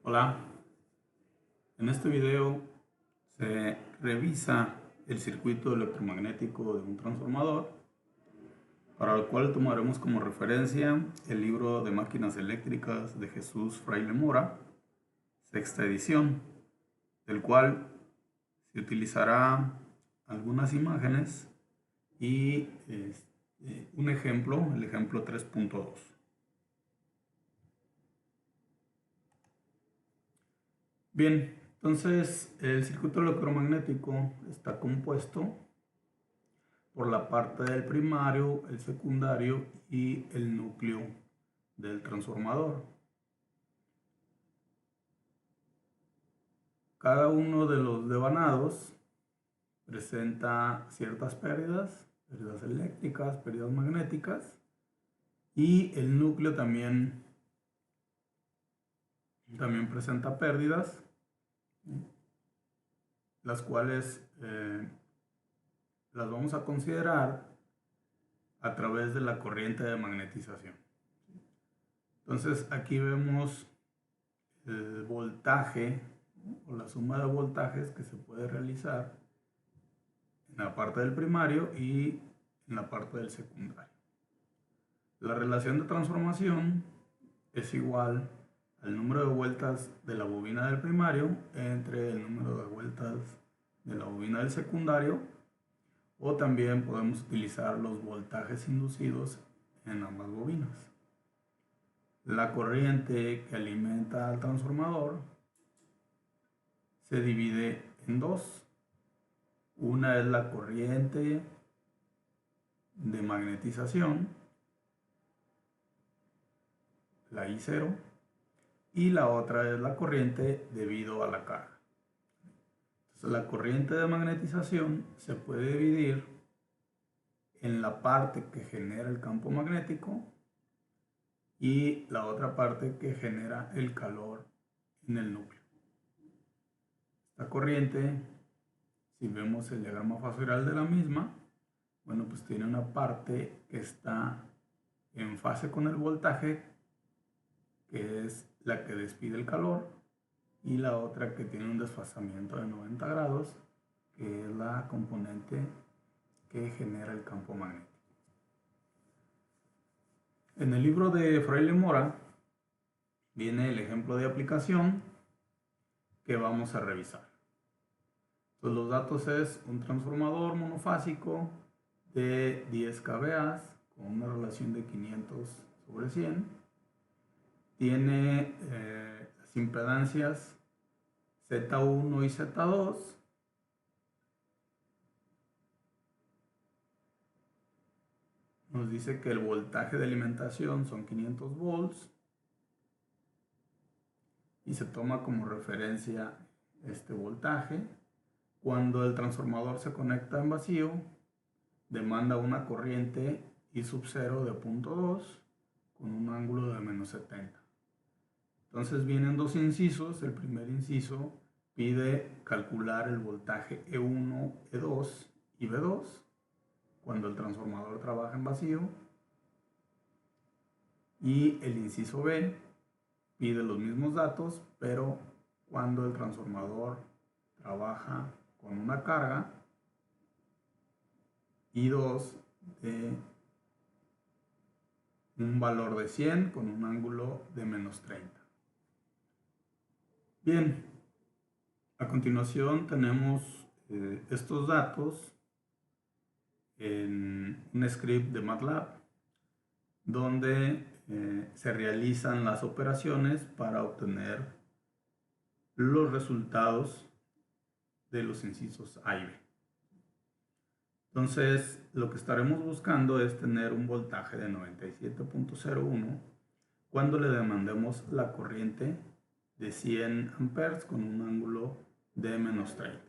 Hola, en este video se revisa el circuito electromagnético de un transformador, para el cual tomaremos como referencia el libro de máquinas eléctricas de Jesús Fraile Mora, sexta edición, del cual se utilizará algunas imágenes y un ejemplo, el ejemplo 3.2. Bien, entonces el circuito electromagnético está compuesto por la parte del primario, el secundario y el núcleo del transformador. Cada uno de los devanados presenta ciertas pérdidas eléctricas, pérdidas magnéticas, y el núcleo también presenta pérdidas, las cuales las vamos a considerar a través de la corriente de magnetización. Entonces aquí vemos el voltaje o la suma de voltajes que se puede realizar en la parte del primario y en la parte del secundario. La relación de transformación es igual al número de vueltas de la bobina del primario entre el número de vueltas de la bobina del secundario, o también podemos utilizar los voltajes inducidos en ambas bobinas. La corriente que alimenta al transformador se divide en dos. Una es la corriente de magnetización, la I0, y la otra es la corriente debido a la carga. Entonces, la corriente de magnetización se puede dividir en la parte que genera el campo magnético y la otra parte que genera el calor en el núcleo. Esta corriente, si vemos el diagrama fasoidal de la misma, bueno, pues tiene una parte que está en fase con el voltaje, que es la que despide el calor, y la otra que tiene un desfasamiento de 90 grados, que es la componente que genera el campo magnético. En el libro de Fraile Mora viene el ejemplo de aplicación que vamos a revisar. Entonces, los datos es un transformador monofásico de 10 kVA con una relación de 500/100. Tiene las impedancias Z1 y Z2. Nos dice que el voltaje de alimentación son 500 volts y se toma como referencia este voltaje. Cuando el transformador se conecta en vacío, demanda una corriente I sub 0 de 0.2 con un ángulo de -70. Entonces vienen dos incisos. El primer inciso pide calcular el voltaje E1, E2 y B2 cuando el transformador trabaja en vacío, y el inciso B pide los mismos datos pero cuando el transformador trabaja con una carga I2 de un valor de 100 con un ángulo de -30. Bien, a continuación tenemos estos datos en un script de MATLAB donde se realizan las operaciones para obtener los resultados de los incisos A y B. Entonces, lo que estaremos buscando es tener un voltaje de 97.01 cuando le demandemos la corriente de 100 amperes con un ángulo de -30.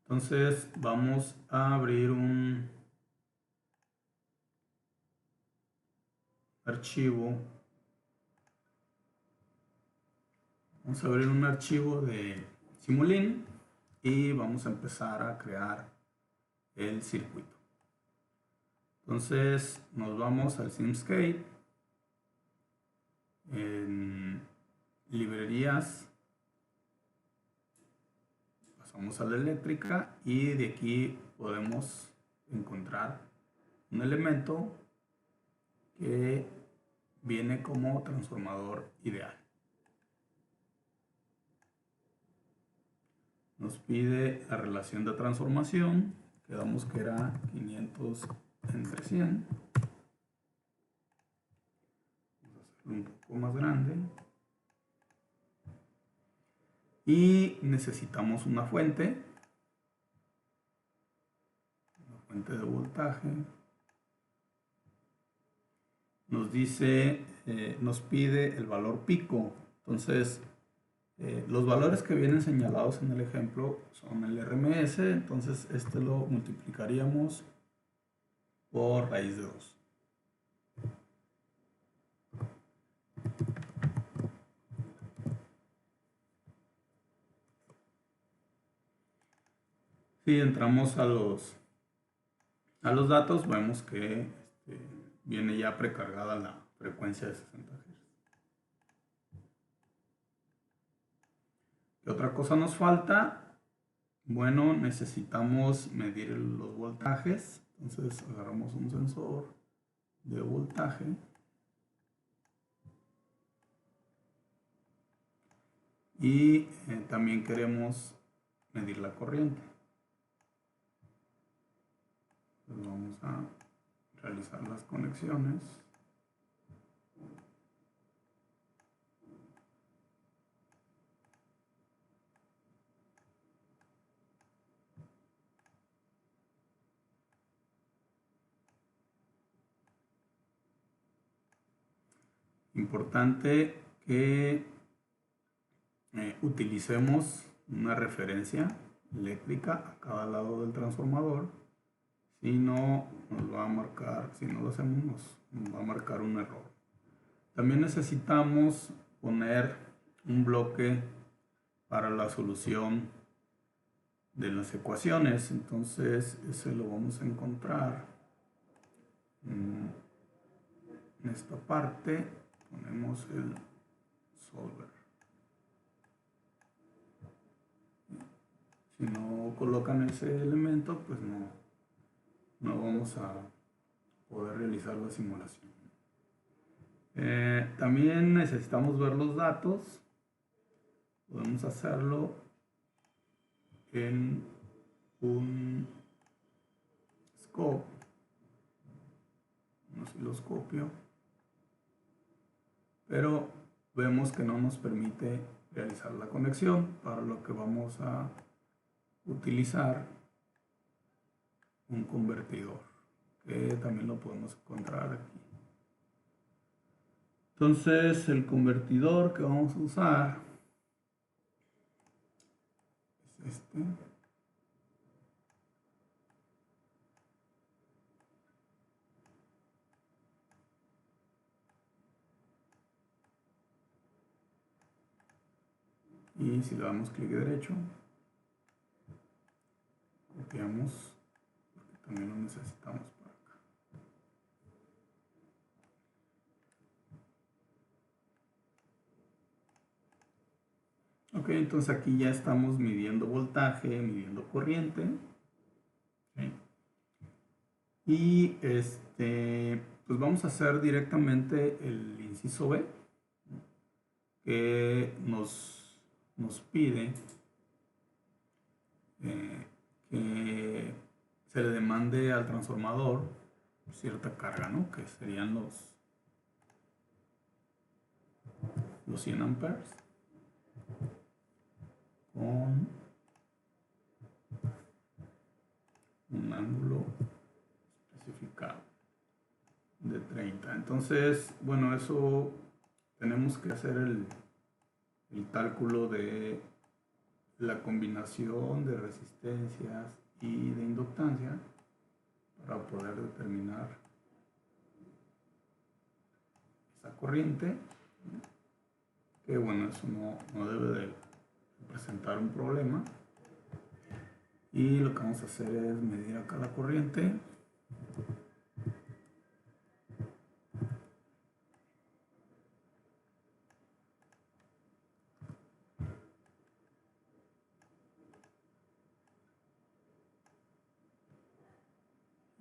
Entonces vamos a abrir un archivo. Vamos a abrir un archivo de Simulink y vamos a empezar a crear el circuito. Entonces nos vamos al Simscape, en librerías, pasamos a la eléctrica y de aquí podemos encontrar un elemento que viene como transformador ideal. Nos pide la relación de transformación, quedamos que era 500 entre 100. Vamos a hacerlo un poco más grande. Y necesitamos una fuente de voltaje. Nos dice, nos pide el valor pico. Entonces, los valores que vienen señalados en el ejemplo son el RMS, entonces este lo multiplicaríamos por raíz de 2. Si entramos a los datos, vemos que viene ya precargada la frecuencia de 60 Hz. ¿Qué otra cosa nos falta? Bueno, necesitamos medir los voltajes. Entonces agarramos un sensor de voltaje. Y también queremos medir la corriente. Entonces vamos a realizar las conexiones. Importante que utilicemos una referencia eléctrica a cada lado del transformador. Si no, nos va a marcar, si no lo hacemos, nos va a marcar un error. También necesitamos poner un bloque para la solución de las ecuaciones. Entonces, ese lo vamos a encontrar en esta parte. Ponemos el solver. Si no colocan ese elemento, pues no vamos a poder realizar la simulación. También necesitamos ver los datos. Podemos hacerlo en un scope, un osciloscopio, pero vemos que no nos permite realizar la conexión, para lo que vamos a utilizar un convertidor, que también lo podemos encontrar aquí. Entonces el convertidor que vamos a usar es este. Y si le damos clic derecho, copiamos, porque también lo necesitamos para acá. Ok, entonces aquí ya estamos midiendo voltaje, midiendo corriente. ¿Sí? Y pues vamos a hacer directamente el inciso B, que nos pide que se le demande al transformador cierta carga, ¿no? Que serían los 100 amperes con un ángulo especificado de 30. Entonces, bueno, eso tenemos que hacer el cálculo de la combinación de resistencias y de inductancia para poder determinar esa corriente, que bueno, eso no debe de presentar un problema. Y lo que vamos a hacer es medir acá la corriente.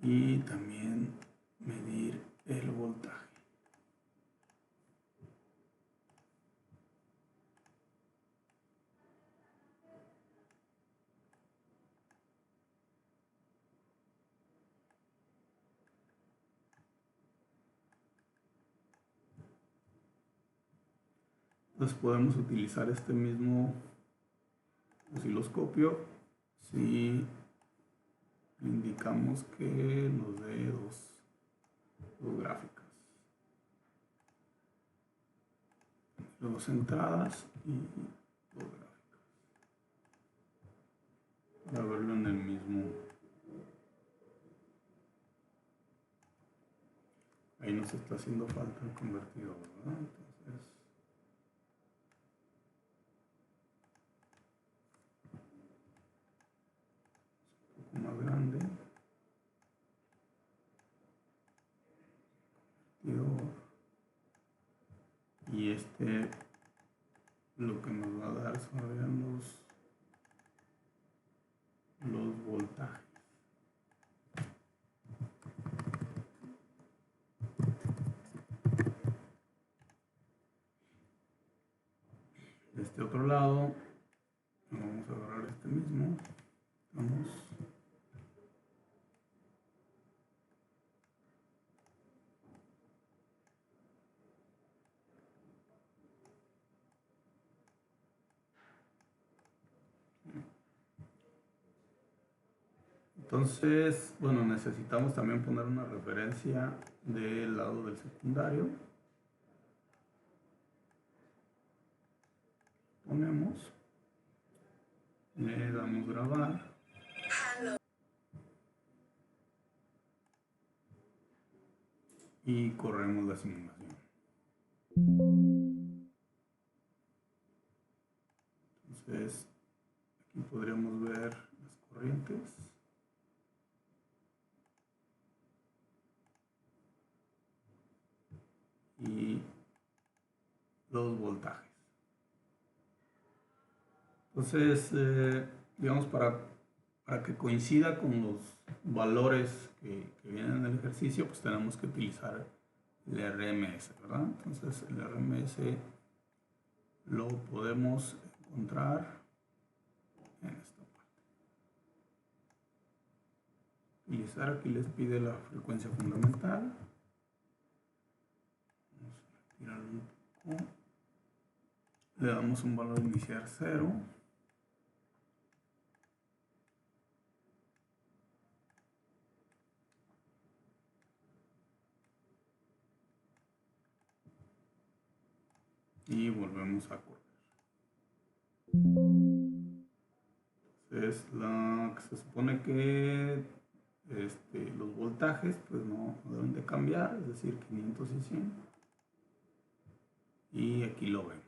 Y también medir el voltaje. Entonces podemos utilizar este mismo osciloscopio si indicamos que nos dé dos gráficas, dos entradas y dos gráficas, para verlo en el mismo. Ahí nos está haciendo falta el convertidor, ¿verdad? Entonces, un poco más grande. Y este lo que nos va a dar son los voltajes. De este otro lado vamos a agarrar este mismo. Vamos. Entonces, bueno, necesitamos también poner una referencia del lado del secundario. Ponemos, le damos grabar. Y corremos la simulación. Entonces, aquí podríamos ver las corrientes. Y los voltajes. Entonces, digamos, para que coincida con los valores que vienen en el ejercicio, pues tenemos que utilizar el RMS, ¿verdad? Entonces, el RMS lo podemos encontrar en esta parte. Utilizar, aquí les pide la frecuencia fundamental. Vamos a retirarlo un poco. Le damos un valor inicial 0. Y volvemos a correr. Entonces, se supone que los voltajes pues no deben de cambiar, es decir, 500 y 100. Y aquí lo vemos.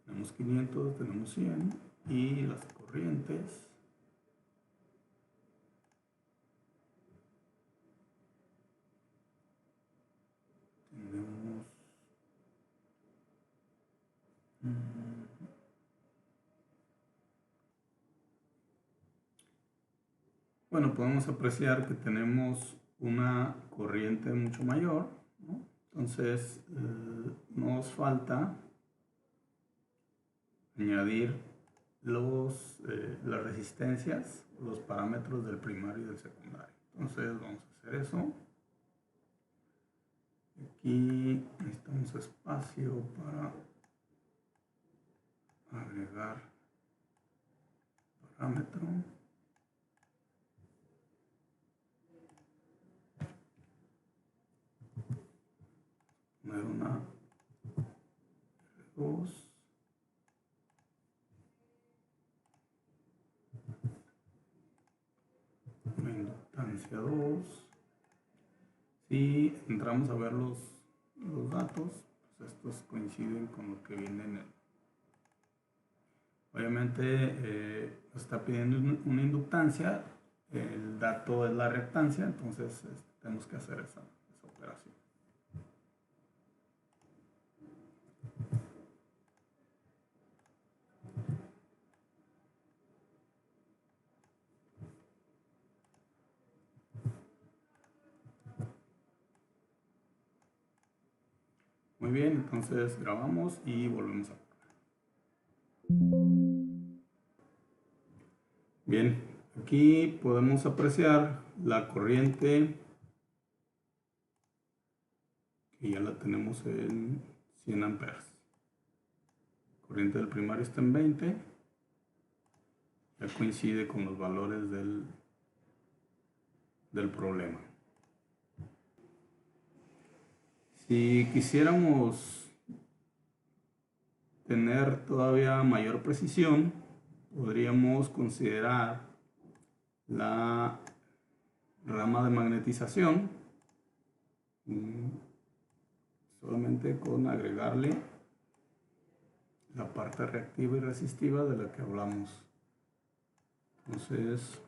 Tenemos 500, tenemos 100 y las corrientes tenemos bueno, podemos apreciar que tenemos una corriente mucho mayor, ¿no? Entonces nos falta añadir las resistencias, los parámetros del primario y del secundario. Entonces vamos a hacer eso. Aquí necesitamos espacio para agregar parámetro. Poner una R2. Una inductancia 2. Si entramos a ver los datos, pues estos coinciden con lo que viene en Obviamente nos está pidiendo una inductancia, el dato es la reactancia, entonces tenemos que hacer esa operación. Muy bien, entonces grabamos y volvemos a... Bien, aquí podemos apreciar la corriente, que ya la tenemos en 100 amperes. Corriente del primario está en 20, ya coincide con los valores del problema. Si quisiéramos tener todavía mayor precisión, podríamos considerar la rama de magnetización, solamente con agregarle la parte reactiva y resistiva de la que hablamos. Entonces,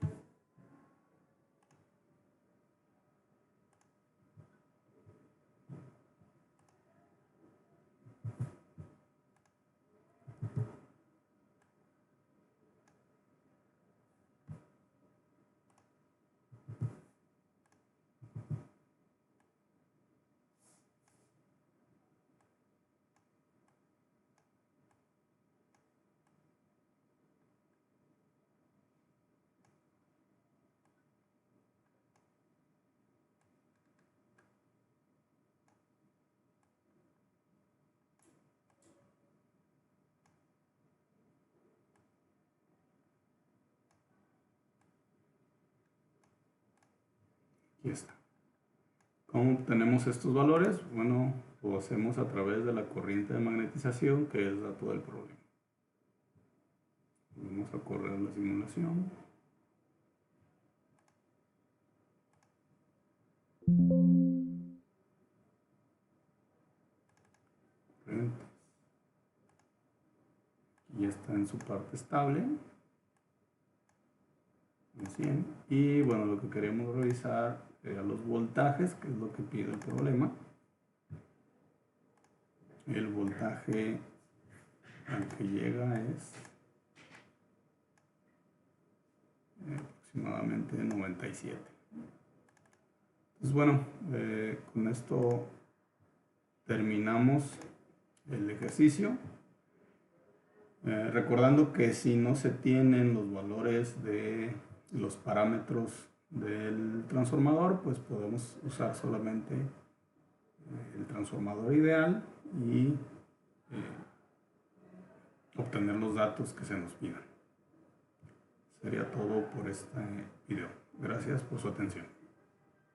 aquí está. ¿Cómo obtenemos estos valores? Bueno, lo hacemos a través de la corriente de magnetización, que es dato del problema. Vamos a correr la simulación. Y está en su parte estable, en 100. Y bueno, lo que queremos revisar era los voltajes, que es lo que pide el problema. El voltaje al que llega es aproximadamente 97. Entonces bueno, con esto terminamos el ejercicio. Recordando que si no se tienen los valores de los parámetros del transformador, pues podemos usar solamente el transformador ideal y obtener los datos que se nos pidan. Sería todo por este video. Gracias por su atención.